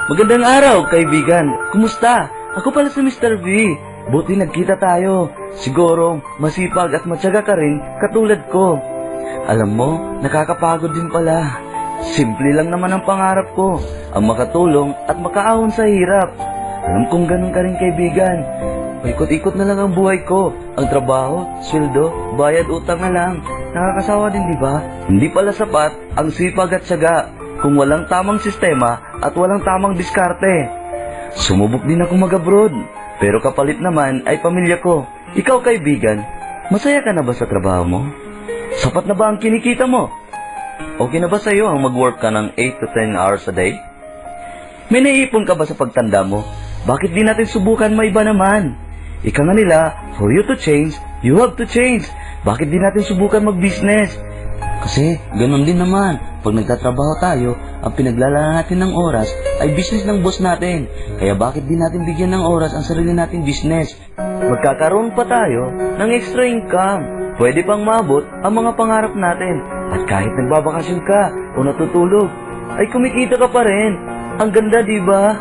Magandang araw, kaibigan. Kumusta? Ako pala si Mr. V. Buti nagkita tayo. Siguro, masipag at matyaga ka rin katulad ko. Alam mo, nakakapagod din pala. Simple lang naman ang pangarap ko, ang makatulong at makaahon sa hirap. Alam kong ganun ka rin, kaibigan. Paikot-ikot na lang ang buhay ko. Ang trabaho, sweldo, bayad, utang na lang. Nakakasawa din, di ba? Hindi pala sapat ang sipag at tiyaga kung walang tamang sistema at walang tamang diskarte. Sumubok din ako mag-abroad, pero kapalit naman ay pamilya ko. Ikaw, kaibigan, masaya ka na ba sa trabaho mo? Sapat na ba ang kinikita mo? Okay na ba sa'yo ang mag-work ka ng 8 to 10 hours a day? May naiipon ka ba sa pagtanda mo? Bakit di natin subukan maiba naman? Ika nga nila, for you to change, you have to change. Bakit di natin subukan mag-business? Kasi, ganun din naman. Pag nagtatrabaho tayo, ang pinaglalaan natin ng oras ay business ng boss natin. Kaya bakit di natin bigyan ng oras ang sarili nating business? Magkakaroon pa tayo ng extra income. Pwede pang maabot ang mga pangarap natin. At kahit nagbabakasyon ka o natutulog, ay kumikita ka pa rin. Ang ganda, di ba?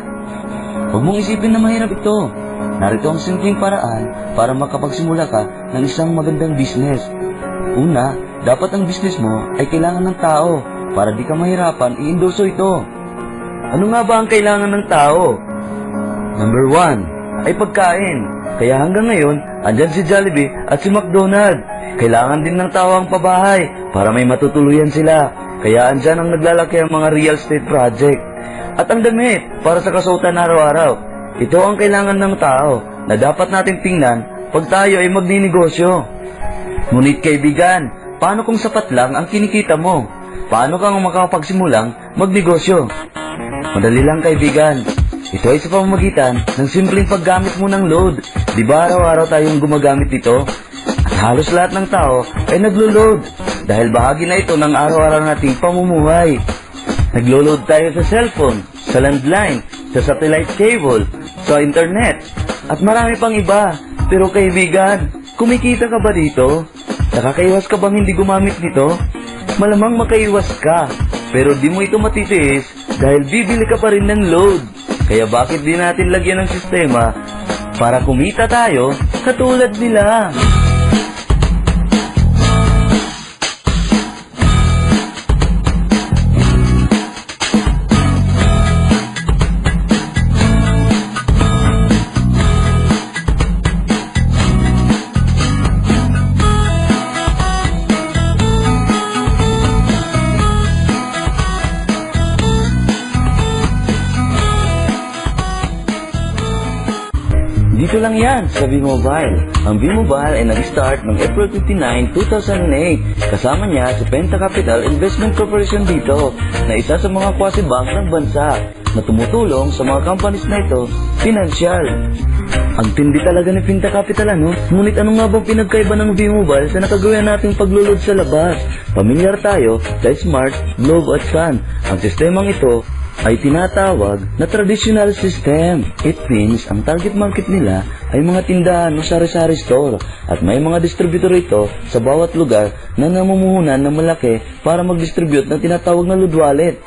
Huwag mong isipin na mahirap ito. Narito ang simpleng paraan para makapagsimula ka ng isang magandang business. Una, dapat ang business mo ay kailangan ng tao. Para di ka mahirapan, i-endorso ito. Ano nga ba ang kailangan ng tao? Number 1 ay pagkain. Kaya hanggang ngayon, andyan si Jollibee at si McDonald. Kailangan din ng tao ang pabahay para may matutuluyan sila. Kaya andyan ang naglalaki ang mga real estate project. At ang damit para sa kasuotan araw-araw. Ito ang kailangan ng tao na dapat nating tingnan pag tayo ay magninegosyo. Ngunit kaibigan, paano kung sapat lang ang kinikita mo? Paano kang makapagsimulang magnegosyo? Madali lang, kaibigan. Ito ay sa pamamagitan ng simpleng paggamit mo ng load. Di ba araw-araw tayong gumagamit nito? At halos lahat ng tao ay naglo-load dahil bahagi na ito ng araw-araw nating pamumuhay. Naglo-load tayo sa cellphone, sa landline, sa satellite cable, sa internet, at marami pang iba. Pero kaibigan, kumikita ka ba dito? Nakakaiwas ka bang hindi gumamit nito? Malamang makaiwas ka, pero di mo ito matitiis dahil bibili ka pa rin ng load. Kaya bakit di natin lagyan ng sistema para kumita tayo katulad nila? Dito lang yan sa V-Mobile. Ang V-Mobile ay nag-start noong April 29, 2008. Kasama niya si Penta Capital Investment Corporation dito, na isa sa mga quasi-bank ng bansa na tumutulong sa mga companies na ito, financial. Ang tindi talaga ni Penta Capital, ano? Ngunit ano nga bang pinagkaiba ng V-Mobile sa nakagawa nating paglulod sa labas? Pamilyar tayo sa Smart, Globe at Sun. Ang sistemang ito ay tinatawag na traditional system. It means ang target market nila ay mga tindahan o sari-sari store at may mga distributor ito sa bawat lugar na namumuhunan ng malaki para mag-distribute ng tinatawag na load wallet.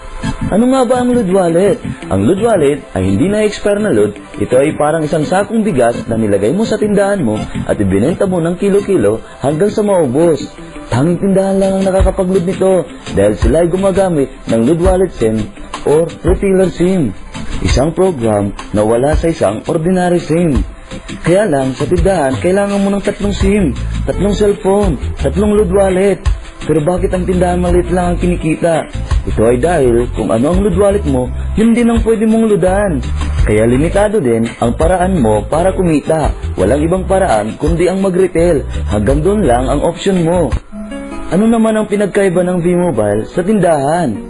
Ano nga ba ang load wallet? Ang load wallet ay hindi na expire na load. Ito ay parang isang sakong bigas na nilagay mo sa tindahan mo at ibinenta mo ng kilo-kilo hanggang sa maubos. Tanging tindahan lang ang nakakapag-load nito dahil sila ay gumagamit ng load wallet SIM or retailer SIM, isang program na wala sa isang ordinary SIM. Kaya lang, sa tindahan, kailangan mo ng 3 SIM, 3 cellphone, 3 load wallet. Pero bakit ang tindahan maliit lang ang kinikita? Ito ay dahil kung ano ang load wallet mo, yun din ang pwede mong loadan. Kaya limitado din ang paraan mo para kumita. Walang ibang paraan kundi ang mag-retail. Hanggang doon lang ang option mo. Ano naman ang pinagkaiba ng V-Mobile sa tindahan?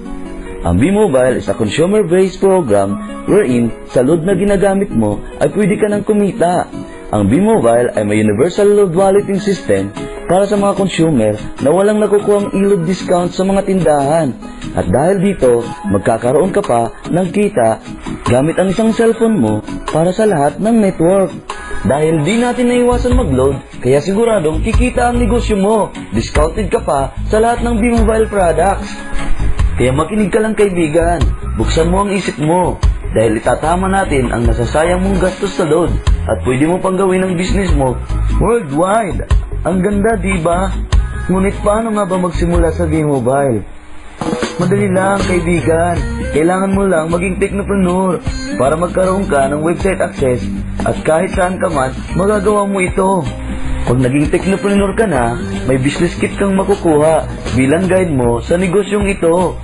Ang V-Mobile is a consumer-based program wherein sa load na ginagamit mo ay pwede ka nang kumita. Ang V-Mobile ay may universal load walleting system para sa mga consumer na walang nakukuhang e-load discount sa mga tindahan. At dahil dito, magkakaroon ka pa ng kita gamit ang isang cellphone mo para sa lahat ng network. Dahil di natin naiwasan mag-load, kaya siguradong kikita ang negosyo mo. Discounted ka pa sa lahat ng V-Mobile products. Kaya makinig ka lang, kaibigan. Buksan mo ang isip mo. dahil itatama natin ang nasasayang mong gastos sa load at pwede mo pang gawin ang business mo worldwide. Ang ganda, diba? Ngunit paano nga ba magsimula sa V-Mobile? Madali lang, kaibigan. Kailangan mo lang maging technopreneur para magkaroon ka ng website access at kahit saan ka man, magagawa mo ito. Pag naging technopreneur ka na, may business kit kang makukuha bilang guide mo sa negosyong ito.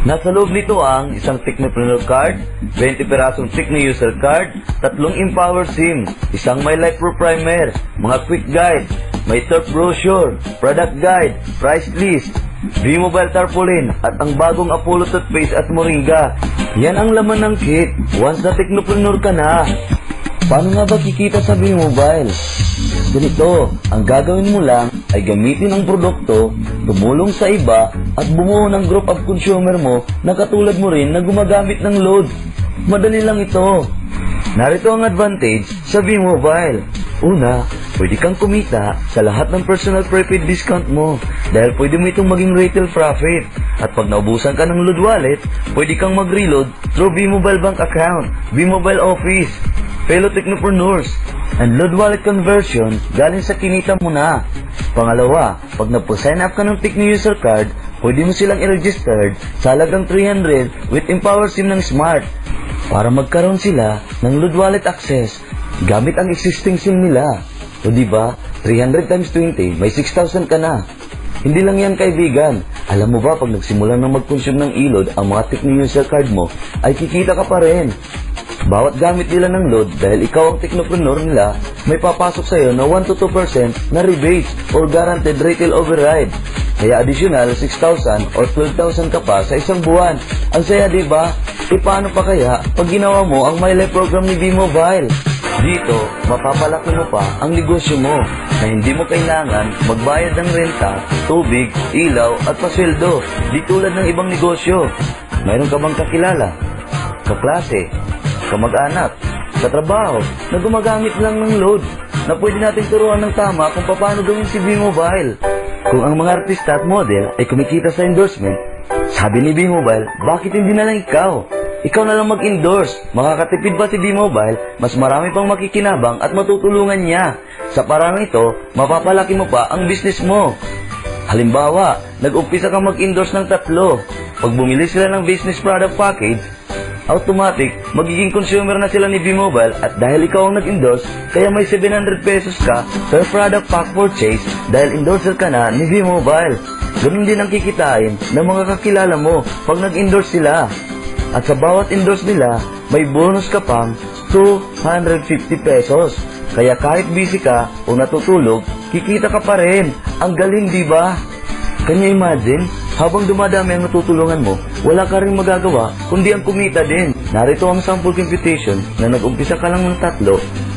Nasa loob nito ang isang Technopreneur card, 20 pirasong Techno User card, 3 Empower SIM, isang My Life Pro Primer, mga quick guide, may turf brochure, product guide, price list, V-Mobile tarpaulin, at ang bagong Apollo toothpaste at Moringa. Yan ang laman ng kit once na Technopreneur ka na. Paano nga ba kikita sa V-Mobile? Ganito, ang gagawin mo lang ay gamitin ang produkto, tumulong sa iba, at bumuo ng group of consumer mo na katulad mo rin na gumagamit ng load. Madali lang ito. Narito ang advantage sa V-Mobile. Una, pwede kang kumita sa lahat ng personal prepaid discount mo dahil pwede mo itong maging retail profit. At pag naubusan ka ng load wallet, pwede kang mag-reload through V-Mobile bank account, V-Mobile office, fellow technopreneurs, and load wallet conversion galing sa kinita mo na. Pangalawa, pag nagpo-sign up ka ng Techno User Card, pwede mo silang i-registered sa halagang 300 with Empower SIM ng Smart para magkaroon sila ng load wallet access gamit ang existing SIM nila. O diba, 300 times 20, may 6,000 ka na. Hindi lang yan, kaibigan. Alam mo ba, pag nagsimula na mag-consume ng e-load ang mga Techno User Card mo, ay kikita ka pa rin. Bawat gamit nila ng load dahil ikaw ang technopreneur nila, may papasok sa'yo na 1-2% na rebate or guaranteed retail override. Kaya additional 6,000 or 12,000 ka pa sa isang buwan. Ang saya, diba? E paano pa kaya pag ginawa mo ang My Life program ni V-Mobile? Dito, mapapalaki mo pa ang negosyo mo na hindi mo kailangan magbayad ng renta, tubig, ilaw at pasweldo di tulad ng ibang negosyo. Mayroon ka bang kakilala, kaklase, kamag-anak, katrabaho na gumagamit lang ng load na pwede natin turuan ng tama kung paano gawin si V-Mobile? Kung ang mga artista at model ay kumikita sa endorsement, sabi ni V-Mobile, bakit hindi na lang ikaw? Ikaw na lang mag-endorse. Makakatipid pa si V-Mobile, mas marami pang makikinabang at matutulungan niya. Sa parang ito, mapapalaki mo pa ang business mo. Halimbawa, nag-umpisa kang mag-endorse ng 3. Pag bumili sila ng business product package, automatic, magiging consumer na sila ni V-Mobile at dahil ikaw ang nag-endorse, kaya may 700 pesos ka per product pack purchase dahil endorser ka na ni V-Mobile. Ganun din ang kikitain ng mga kakilala mo pag nag-endorse sila. At sa bawat endorse nila, may bonus ka pang 250 pesos. Kaya kahit busy ka o natutulog, kikita ka pa rin. Ang galing, diba? Kanya imagine, habang dumadami ang natutulungan mo, wala ka rin magagawa kundi ang kumita din. Narito ang sample computation na nag-umpisa ka lang ng 3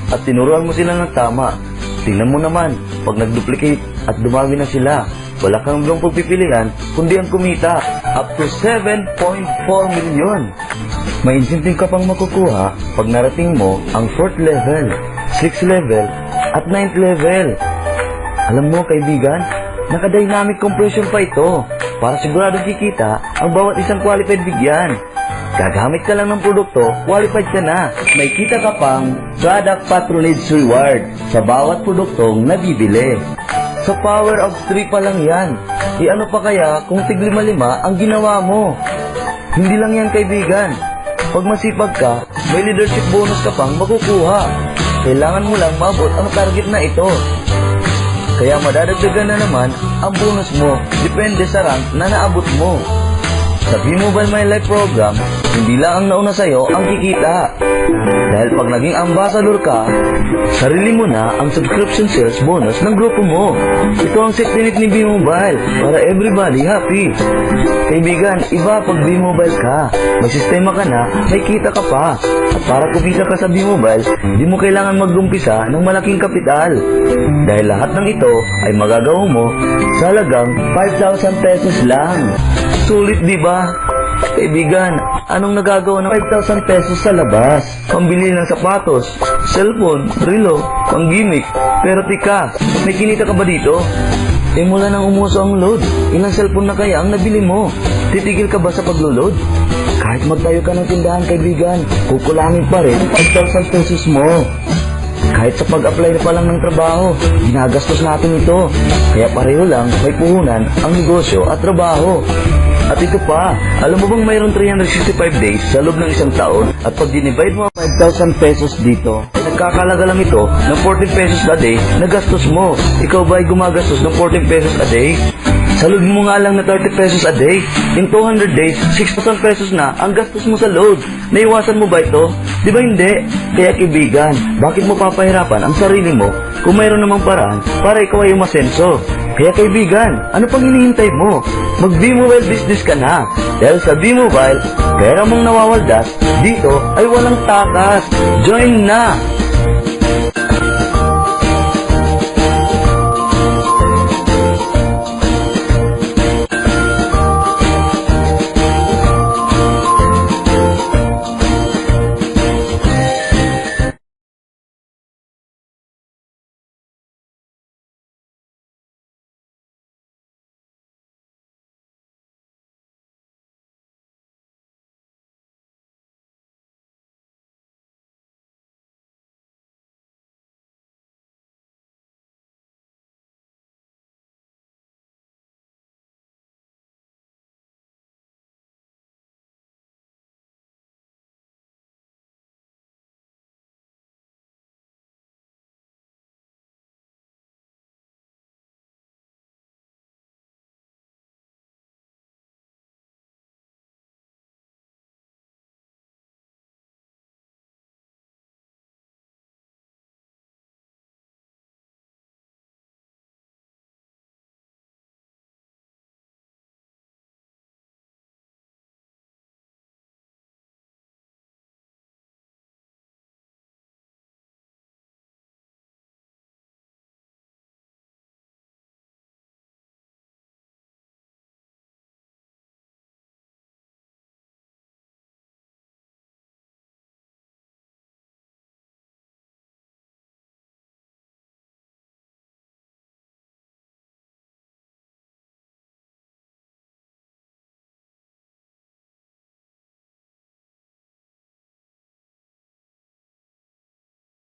at tinuruan mo sila ng tama. Tingnan mo naman, pag nag-duplicate at dumami na sila, wala kang ibang pagpipilian kundi ang kumita. Up to 7.4 million. May incentive ka pang makukuha pag narating mo ang 4th level, 6th level, at 9th level. Alam mo, kaibigan, naka-dynamic compression pa ito para siguradong kikita ang bawat isang qualified bigyan. Gagamit ka lang ng produkto, qualified ka na. May kita ka pang product patronage reward sa bawat produktong nabibili. Sa power of 3 pa lang yan. Ano pa kaya kung tig-5 ang ginawa mo? Hindi lang yan, kaibigan. Pag masipag ka, may leadership bonus ka pang makukuha. Kailangan mo lang maabot ang target na ito. Kaya madadagdagan na naman ang bonus mo, depende sa rank na naabot mo. Sa V-Mobile My Life program, hindi lang ang nauna sa'yo ang kikita. Dahil pag naging ambassador ka, sarili mo na ang subscription sales bonus ng grupo mo. Ito ang set limit ni V-Mobile para everybody happy. Kaibigan, iba pag V-Mobile ka. May sistema ka na, may kita ka pa. At para kumita ka sa V-Mobile, hindi mo kailangan mag-umpisa ng malaking kapital. Dahil lahat ng ito ay magagawa mo sa halagang 5,000 pesos lang. Sulit, di ba? Kaibigan, anong nagagawa ng 5,000 pesos sa labas? Pambili ng sapatos, cellphone, relo, pang gimmick. Pero tika, may kinita ka ba dito? Mula nang umuso ang load, ilang cellphone na kaya ang nabili mo? Titigil ka ba sa paglo-load? Kahit magtayo ka ng tindahan, kaibigan, kukulangin pa rin ang 5,000 pesos mo. Kahit sa pag-apply na pa lang ng trabaho, ginagastos natin ito. Kaya pareho lang, may puhunan ang negosyo at trabaho. At ito pa, alam mo bang mayroon 365 days sa loob ng isang taon at pag dinivide mo ang 5,000 pesos dito, ay nagkakalaga lang ito ng 14 pesos a day na gastos mo. Ikaw ba ay gumagastos ng 14 pesos a day? Sa load mo nga lang na 30 pesos a day. In 200 days, 6,000 pesos na ang gastos mo sa load. Naiwasan mo ba ito? Di ba hindi? Kaya kaibigan, bakit mo papahirapan ang sarili mo kung mayroon namang paraan para ikaw ay umasenso? Kaya kaibigan, ano pang hinihintay mo? Mag B-Mobile business ka na. Dahil sa B-Mobile, pera mong nawawaldas, dito ay walang takas. Join na!